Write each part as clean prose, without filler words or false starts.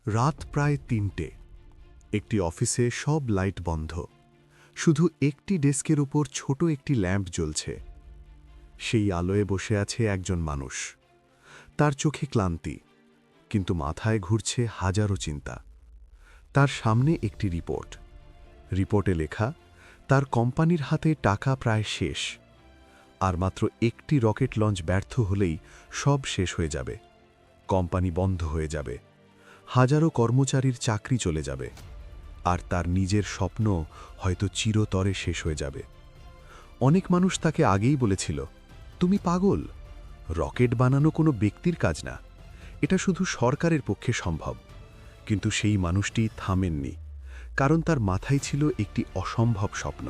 রাত প্রায় ৩টে। একটি অফিসে সব লাইট বন্ধ, শুধু একটি ডেস্কের উপর ছোট একটি ল্যাম্প জ্বলছে। সেই আলোয় বসে আছে একজন মানুষ। তার চোখে ক্লান্তি, কিন্তু মাথায় ঘুরছে হাজারো চিন্তা। তার সামনে একটি রিপোর্টে লেখা, তার কোম্পানির হাতে টাকা প্রায় শেষ। আর মাত্র একটি রকেট লঞ্চ ব্যর্থ হলেই সব শেষ হয়ে যাবে। কোম্পানি বন্ধ হয়ে যাবে, হাজারো কর্মচারীর চাকরি চলে যাবে, আর তার নিজের স্বপ্ন হয়তো চিরতরে শেষ হয়ে যাবে। অনেক মানুষ তাকে আগেই বলেছিল, তুমি পাগল, রকেট বানানো কোনো ব্যক্তির কাজ না, এটা শুধু সরকারের পক্ষে সম্ভব। কিন্তু সেই মানুষটি থামেননি, কারণ তার মাথায় ছিল একটি অসম্ভব স্বপ্ন।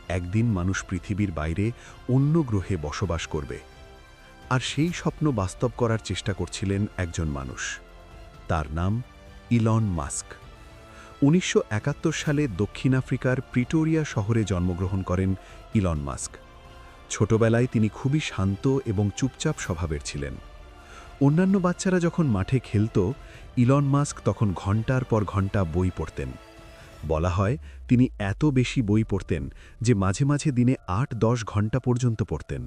একদিন মানুষ পৃথিবীর বাইরে অন্য গ্রহে বসবাস করবে। আর সেই স্বপ্ন বাস্তব করার চেষ্টা করছিলেন একজন মানুষ। তার নাম ইলন মাস্ক। ১৯৭১ সালে দক্ষিণ আফ্রিকার প্রিটোরিয়া শহরে জন্মগ্রহণ করেন ইলন মাস্ক। ছোটবেলায় তিনি খুবই শান্ত এবং চুপচাপ স্বভাবের ছিলেন। অন্যান্য বাচ্চারা যখন মাঠে খেলত, ইলন মাস্ক তখন ঘণ্টার পর ঘণ্টা বই পড়তেন। বলা হয় তিনি এত বেশি বই পড়তেন যে মাঝে মাঝে দিনে ৮-১০ ঘণ্টা পর্যন্ত পড়তেন।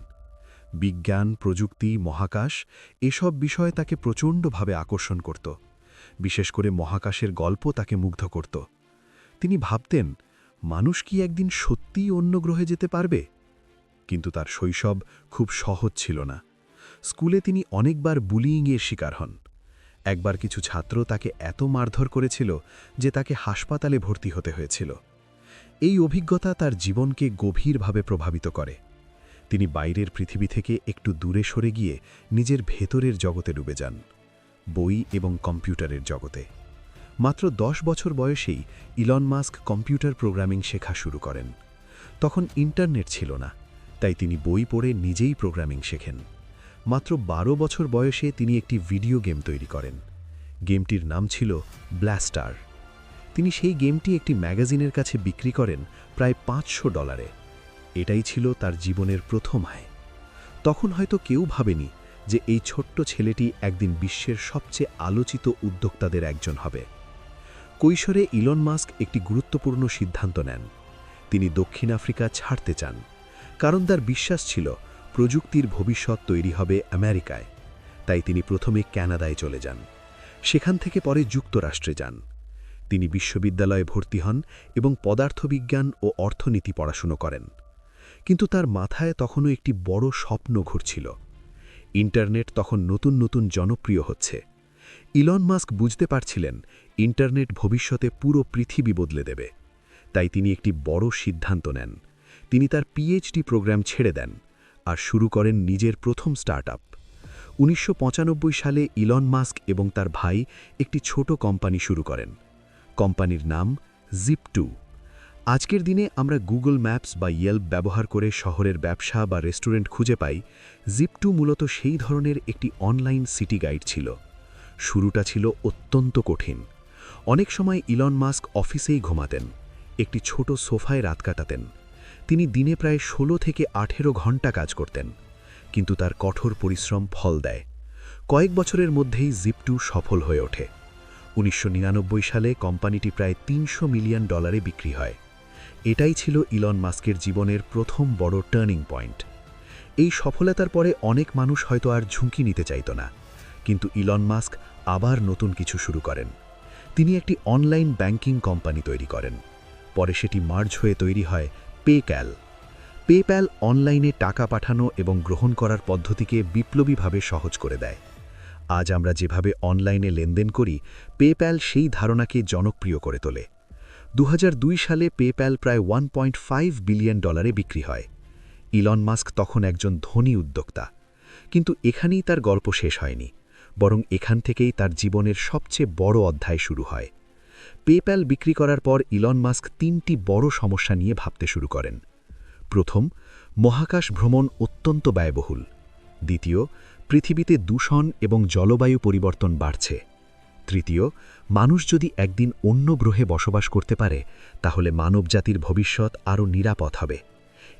বিজ্ঞান, প্রযুক্তি, মহাকাশ এসব বিষয় তাকে প্রচণ্ডভাবে আকর্ষণ করত। বিশেষ করে মহাকাশের গল্প তাকে মুগ্ধ করত। তিনি ভাবতেন, মানুষ কি একদিন সত্যিই অন্য গ্রহে যেতে পারবে? কিন্তু তার শৈশব খুব সহজ ছিল না। স্কুলে তিনি অনেকবার বুলিয়িংয়ের শিকার হন। একবার কিছু ছাত্র তাকে এত মারধর করেছিল যে তাকে হাসপাতালে ভর্তি হতে হয়েছিল। এই অভিজ্ঞতা তার জীবনকে গভীরভাবে প্রভাবিত করে। তিনি বাইরের পৃথিবী থেকে একটু দূরে সরে গিয়ে নিজের ভেতরের জগতে ডুবে যান, বই এবং কম্পিউটারের জগতে। মাত্র ১০ বছর বয়সেই ইলন মাস্ক কম্পিউটার প্রোগ্রামিং শেখা শুরু করেন। তখন ইন্টারনেট ছিল না, তাই তিনি বই পড়ে নিজেই প্রোগ্রামিং শেখেন। মাত্র ১২ বছর বয়সে তিনি একটি ভিডিও গেম তৈরি করেন। গেমটির নাম ছিল ব্লাস্টার। তিনি সেই গেমটি একটি ম্যাগাজিনের কাছে বিক্রি করেন প্রায় $৫০০। এটাই ছিল তার জীবনের প্রথম আয়। তখন হয়তো কেউ ভাবেনি যে এই ছোট্ট ছেলেটি একদিন বিশ্বের সবচেয়ে আলোচিত উদ্যোক্তাদের একজন হবে। কৈশোরে ইলন মাস্ক একটি গুরুত্বপূর্ণ সিদ্ধান্ত নেন। তিনি দক্ষিণ আফ্রিকা ছাড়তে চান, কারণ তার বিশ্বাস ছিল প্রযুক্তির ভবিষ্যৎ তৈরি হবে আমেরিকায়। তাই তিনি প্রথমে কানাডায় চলে যান, সেখান থেকে পরে যুক্তরাষ্ট্রে যান। তিনি বিশ্ববিদ্যালয়ে ভর্তি হন এবং পদার্থবিজ্ঞান ও অর্থনীতি পড়াশুনো করেন। কিন্তু তার মাথায় তখনও একটি বড় স্বপ্ন ঘুরছিল। ইন্টারনেট তখন নতুন নতুন জনপ্রিয় হচ্ছে। ইলন মাস্ক বুঝতে পারছিলেন ইন্টারনেট ভবিষ্যতে পুরো পৃথিবী বদলে দেবে। তাই তিনি একটি বড় সিদ্ধান্ত নেন। তিনি তার পিএইচডি প্রোগ্রাম ছেড়ে দেন আর শুরু করেন নিজের প্রথম স্টার্টআপ। ১৯৯৫ সালে ইলন মাস্ক এবং তার ভাই একটি ছোট কোম্পানি শুরু করেন। কোম্পানির নাম জিপ2। আজকের দিনে আমরা গুগল ম্যাপস বা ইয়েল্প ব্যবহার করে শহরের ব্যবসা বা রেস্টুরেন্ট খুঁজে পাই। জিপ2 মূলত সেই ধরনের একটি অনলাইন সিটি গাইড ছিল। শুরুটা ছিল অত্যন্ত কঠিন। অনেক সময় ইলন মাস্ক অফিসেই ঘুমাতেন, একটি ছোট সোফায় রাত কাটাতেন। তিনি দিনে প্রায় ১৬ থেকে ১৮ ঘণ্টা কাজ করতেন, কিন্তু তার কঠোর পরিশ্রম ফল দেয়। কয়েক বছরের মধ্যেই জিপ2 সফল হয়ে ওঠে। ১৯৯৯ সালে কোম্পানিটি প্রায় $৩০০ মিলিয়ন বিক্রি হয়। এটাই ছিল ইলন মাস্কের জীবনের প্রথম বড় টার্নিং পয়েন্ট। এই সফলতার পরে অনেক মানুষ হয়তো আর ঝুঁকি নিতে চাইত না, কিন্তু ইলন মাস্ক আবার নতুন কিছু শুরু করেন। তিনি একটি অনলাইন ব্যাংকিং কোম্পানি তৈরি করেন। পরে সেটি মার্জ হয়ে তৈরি হয় পেপ্যাল অনলাইনে টাকা পাঠানো এবং গ্রহণ করার পদ্ধতিকে বিপ্লবীভাবে সহজ করে দেয়। আজ আমরা যেভাবে অনলাইনে লেনদেন করি, পেপ্যাল সেই ধারণাকে জনপ্রিয় করে তোলে। ২০০২ সালে পেপ্যাল প্রায় $1.5 বিলিয়ন বিক্রি হয়। ইলন মাস্ক তখন একজন ধনী উদ্যোক্তা। কিন্তু এখানেই তার গল্প শেষ হয়নি, বরং এখান থেকেই তার জীবনের সবচেয়ে বড় অধ্যায় শুরু হয়। পেপ্যাল বিক্রি করার পর ইলন মাস্ক ৩টি বড় সমস্যা নিয়ে ভাবতে শুরু করেন। প্রথম, মহাকাশ ভ্রমণ অত্যন্ত ব্যয়বহুল। দ্বিতীয়, পৃথিবীতে দূষণ এবং জলবায়ু পরিবর্তন বাড়ছে। তৃতীয়, মানুষ যদি একদিন অন্য গ্রহে বসবাস করতে পারে, তাহলে মানবজাতির ভবিষ্যৎ আরও নিরাপদ হবে।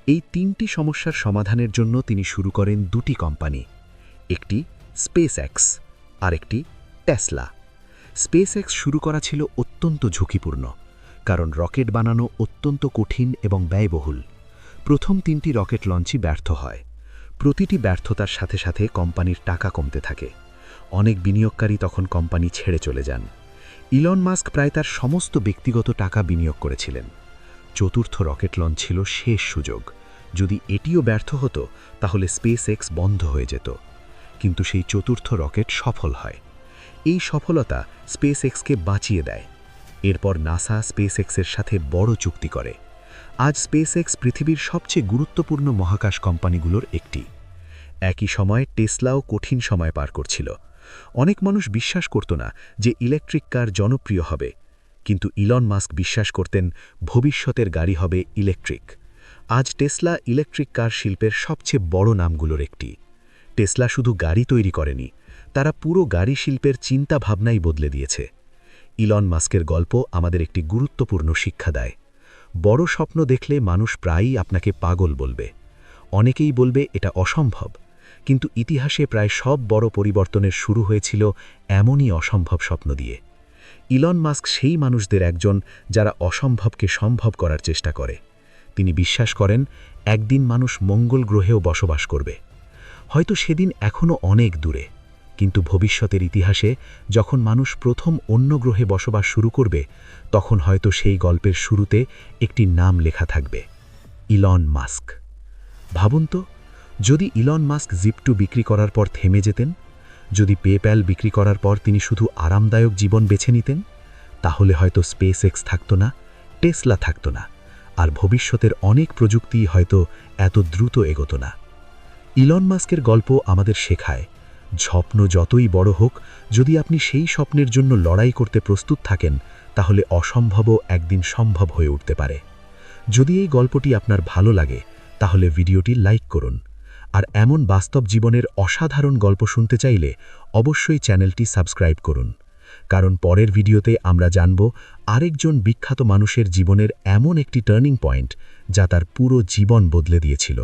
এই ৩টি সমস্যার সমাধানের জন্য তিনি শুরু করেন ২টি কোম্পানি, একটি স্পেসএক্স, আরেকটি টেসলা। স্পেসএক্স শুরু করা ছিল অত্যন্ত ঝুঁকিপূর্ণ, কারণ রকেট বানানো অত্যন্ত কঠিন এবং ব্যয়বহুল। প্রথম 3টি রকেট লঞ্চই ব্যর্থ হয়। প্রতিটি ব্যর্থতার সাথে সাথে কোম্পানির টাকা কমতে থাকে। অনেক বিনিয়োগকারী তখন কোম্পানি ছেড়ে চলে যান। ইলন মাস্ক প্রায় তার সমস্ত ব্যক্তিগত টাকা বিনিয়োগ করেছিলেন। চতুর্থ রকেট লঞ্চ ছিল শেষ সুযোগ। যদি এটিও ব্যর্থ হতো তাহলে স্পেসএক্স বন্ধ হয়ে যেত। কিন্তু সেই চতুর্থ রকেট সফল হয়। এই সফলতা স্পেসএক্সকে বাঁচিয়ে দেয়। এরপর নাসা স্পেসএক্সের সাথে বড় চুক্তি করে। আজ স্পেসএক্স পৃথিবীর সবচেয়ে গুরুত্বপূর্ণ মহাকাশ কোম্পানিগুলোর একটি। একই সময়ে টেসলাও কঠিন সময় পার করছিল। অনেক মানুষ বিশ্বাস করত না যে ইলেকট্রিক কার জনপ্রিয় হবে, কিন্তু ইলন মাস্ক বিশ্বাস করতেন ভবিষ্যতের গাড়ি হবে ইলেকট্রিক। আজ টেসলা ইলেকট্রিক কার শিল্পের সবচেয়ে বড় নামগুলোর একটি। টেসলা শুধু গাড়ি তৈরি করেনি, তারা পুরো গাড়ি শিল্পের চিন্তাভাবনাই বদলে দিয়েছে। ইলন মাস্কের গল্প আমাদের একটি গুরুত্বপূর্ণ শিক্ষা দেয়। বড় স্বপ্ন দেখলে মানুষ প্রায়ই আপনাকে পাগল বলবে। অনেকেই বলবে এটা অসম্ভব, কিন্তু ইতিহাসে প্রায় সব বড় পরিবর্তনের শুরু হয়েছিল এমনই অসম্ভব স্বপ্ন দিয়ে। ইলন মাস্ক সেই মানুষদের একজন যারা অসম্ভবকে সম্ভব করার চেষ্টা করে। তিনি বিশ্বাস করেন একদিন মানুষ মঙ্গল গ্রহেও বসবাস করবে। হয়তো সেদিন এখনও অনেক দূরে, কিন্তু ভবিষ্যতের ইতিহাসে যখন মানুষ প্রথম অন্য গ্রহে বসবাস শুরু করবে, তখন হয়তো সেই গল্পের শুরুতে একটি নাম লেখা থাকবে, ইলন মাস্ক। ভাবুন তো, যদি ইলন মাস্ক জিপ2 বিক্রি করার পর থেমে যেতেন, যদি পেপ্যাল বিক্রি করার পর তিনি শুধু আরামদায়ক জীবন বেছে নিতেন, তাহলে হয়তো স্পেসএক্স থাকতো না, টেসলা থাকতো না, আর ভবিষ্যতের অনেক প্রযুক্তি হয়তো এত দ্রুত এগোতো না। ইলন মাস্কের গল্প আমাদের শেখায়, স্বপ্ন যতই বড় হোক, যদি আপনি সেই স্বপ্নের জন্য লড়াই করতে প্রস্তুত থাকেন, তাহলে অসম্ভবও একদিন সম্ভব হয়ে উঠতে পারে। যদি এই গল্পটি আপনার ভালো লাগে, তাহলে ভিডিওটি লাইক করুন। আর এমন বাস্তব জীবনের অসাধারণ গল্প শুনতে চাইলে অবশ্যই চ্যানেলটি সাবস্ক্রাইব করুন, কারণ পরের ভিডিওতে আমরা জানব আরেকজন বিখ্যাত মানুষের জীবনের এমন একটি টার্নিং পয়েন্ট যা তার পুরো জীবন বদলে দিয়েছিল।